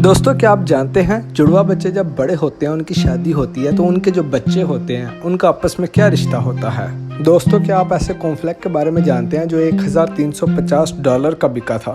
दोस्तों क्या आप जानते हैं जुड़वा बच्चे जब बड़े होते हैं उनकी शादी होती है तो उनके जो बच्चे होते हैं उनका आपस में क्या रिश्ता होता है। दोस्तों क्या आप ऐसे कॉर्नफ्लेक्स के बारे में जानते हैं जो $1350 का बिका था।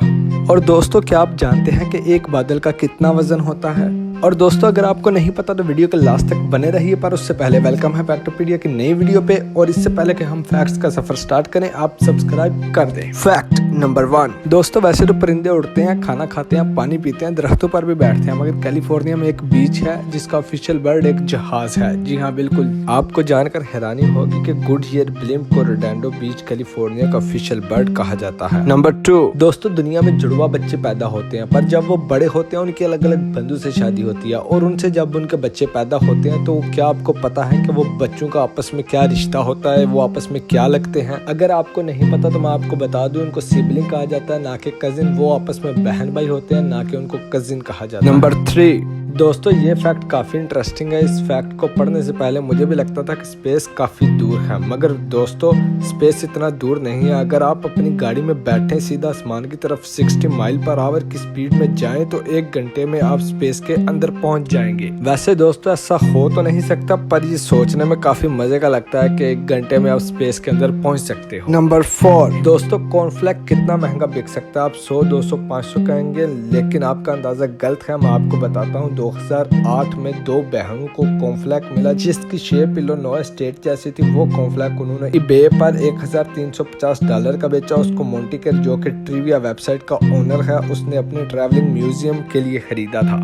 और दोस्तों क्या आप जानते हैं कि एक बादल का कितना वजन होता है। और दोस्तों अगर आपको नहीं पता तो वीडियो के लास्ट तक बने रहिए। पर उससे पहले वेलकम है फैक्टोपीडिया की नई वीडियो पे। और इससे पहले कि हम फैक्ट्स का सफर स्टार्ट करें आप सब्सक्राइब कर दें। Fact number 1। दोस्तों वैसे तो परिंदे उड़ते हैं, खाना खाते हैं, पानी पीते हैं, दरख्तों पर भी बैठते हैं, मगर कैलिफोर्निया में एक बीच है जिसका ऑफिशियल बर्ड एक जहाज है। जी हाँ बिल्कुल, आपको जानकर हैरानी होगी कि गुडईयर ब्लिम्प को रोडोंडो बीच कैलिफोर्निया का ऑफिशियल बर्ड कहा जाता है। नंबर 2। दोस्तों दुनिया में जुड़वा बच्चे पैदा होते हैं, पर जब वो बड़े होते हैं उनकी अलग अलग बंधु से शादी होती है और उनसे जब उनके बच्चे पैदा होते हैं तो क्या आपको पता है कि वो बच्चों का आपस में क्या रिश्ता होता है, वो आपस में क्या लगते हैं। अगर आपको नहीं पता तो मैं आपको बता दूं, उनको सिबलिंग कहा जाता है ना कि कजिन। वो आपस में बहन भाई होते हैं ना कि उनको कजिन कहा जाता है। नंबर 3। दोस्तों ये फैक्ट काफी इंटरेस्टिंग है। इस फैक्ट को पढ़ने से पहले मुझे भी लगता था कि स्पेस काफी दूर है, मगर दोस्तों स्पेस इतना दूर नहीं है। अगर आप अपनी गाड़ी में बैठे सीधा आसमान की तरफ 60 माइल पर आवर की स्पीड में जाएं तो 1 घंटे में आप स्पेस के अंदर पहुंच जाएंगे। वैसे दोस्तों ऐसा हो तो नहीं सकता, पर ये सोचने में काफी मजे का लगता है कि 1 घंटे में आप स्पेस के अंदर पहुंच सकते हो। नंबर 4। दोस्तों कॉर्नफ्लेक्स कितना महंगा बिक सकता है। आप 100, 200, 500 कहेंगे, लेकिन आपका अंदाजा गलत है। मैं आपको बताता हूँ 2008 में 2 बहनों को कॉर्नफ्लेक्स मिला जिसकी शेप इलिनॉय स्टेट जैसी थी। वो कॉर्नफ्लेक्स उन्होंने eBay पर $1350 का बेचा। उसको मोंटिकर जो कि ट्रिविया वेबसाइट का ओनर है उसने अपने ट्रैवलिंग म्यूजियम के लिए खरीदा था।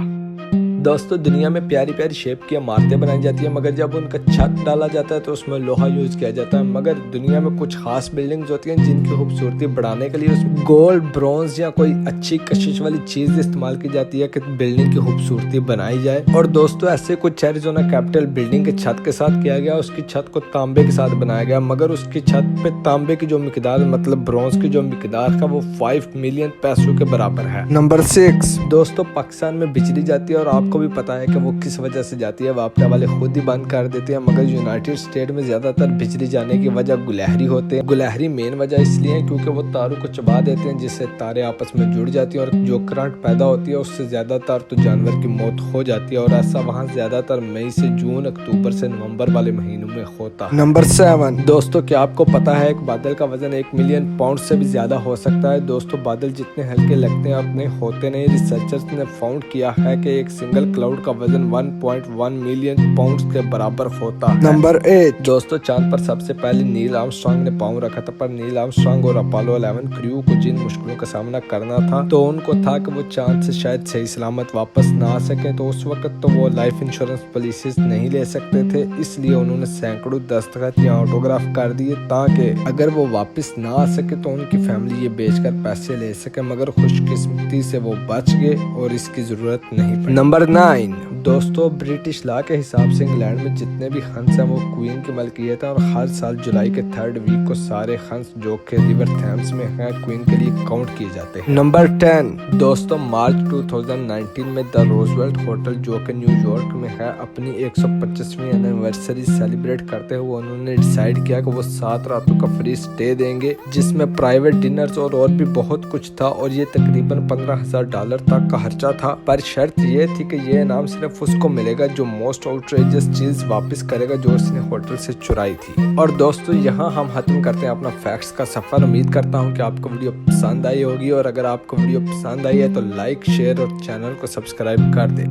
दोस्तों दुनिया में प्यारी प्यारी शेप की इमारतें बनाई जाती है, मगर जब उनका छत डाला जाता है तो उसमें लोहा यूज किया जाता है। मगर दुनिया में कुछ खास बिल्डिंग्स होती हैं जिनकी खूबसूरती बढ़ाने के लिए उसमें गोल्ड, ब्रॉन्ज या कोई अच्छी कशिश वाली चीज इस्तेमाल की जाती है कि बिल्डिंग की खूबसूरती बनाई जाए। और दोस्तों ऐसे कुछ एरिज़ोना कैपिटल बिल्डिंग के छत के साथ किया गया। उसकी छत को तांबे के साथ बनाया गया, मगर उसकी छत पे तांबे की जो मिकदार मतलब ब्रॉन्ज की जो मिकदार था वो 5 मिलियन पैसों के बराबर है। नंबर 6। दोस्तों पाकिस्तान में बिजली जाती है और आपको भी पता है कि वो किस वजह से जाती है। वापडा वाले खुद ही बंद कर देते हैं, मगर यूनाइटेड स्टेट में ज्यादातर बिजली जाने की वजह गुलहरी होते हैं। गुलहरी मेन वजह इसलिए है क्योंकि वो तारों को चबा देते हैं जिससे तारे आपस में जुड़ जाती है और जो करंट पैदा होती है उससे ज्यादातर तो जानवर की मौत हो जाती है। और ऐसा वहाँ ज्यादातर मई से जून, अक्टूबर से नवंबर वाले महीनों में होता है। नंबर 7। दोस्तों क्या आपको पता है एक बादल का वजन 1 मिलियन पाउंड से भी ज्यादा हो सकता है। दोस्तों बादल जितने हल्के लगते हैं अपने होते नहीं। रिसर्चर्स ने फाउंड किया है कि एक सिंगल क्लाउड का वजन 1.1 मिलियन पाउंड्स के बराबर होता है। नंबर 8। दोस्तों चांद पर सबसे पहले नील आर्मस्ट्रांग ने पाँव रखा था, पर नील आर्मस्ट्रांग और अपोलो 11 क्रू को जिन मुश्किलों का सामना करना था तो उनको था कि वो चांद से शायद सही सलामत वापस ना आ सके। तो उस वक्त तो वो लाइफ इंश्योरेंस पॉलिसीज नहीं ले सकते थे, इसलिए उन्होंने सैकड़ों दस्तखत या ऑटोग्राफ कर दिए ताकि अगर वो वापस ना आ सके तो उनकी फैमिली ये बेचकर पैसे ले सके। मगर खुशकिस्मती से वो बच गए और इसकी जरूरत नहीं पड़ी। नंबर 9। दोस्तों ब्रिटिश लॉ के हिसाब से इंग्लैंड में जितने भी हंस हैं वो क्वीन की मलकियत है और हर साल जुलाई के 3rd वीक को सारे हंस जो कि रिवर थेम्स में हैं क्वीन के लिए काउंट किए जाते हैं। नंबर 10। दोस्तों मार्च 2019 में द रोजवेल्ट होटल जो कि न्यूयॉर्क में है अपनी 125वीं एनिवर्सरी सेलिब्रेट करते हुए उन्होंने डिसाइड किया कि वो 7 रातों का फ्री स्टे देंगे जिसमें प्राइवेट डिनर्स और भी बहुत कुछ था। और ये तकरीबन $15,000 तक का खर्चा था, पर शर्त ये थी कि ये इनाम सिर्फ उसको मिलेगा जो मोस्ट आउटरेजियस चीज वापस करेगा जो उसने होटल से चुराई थी। और दोस्तों यहाँ हम खत्म करते हैं अपना फैक्ट्स का सफर। उम्मीद करता हूँ कि आपको वीडियो पसंद आई होगी, और अगर आपको वीडियो पसंद आई है तो लाइक, शेयर और चैनल को सब्सक्राइब कर दे।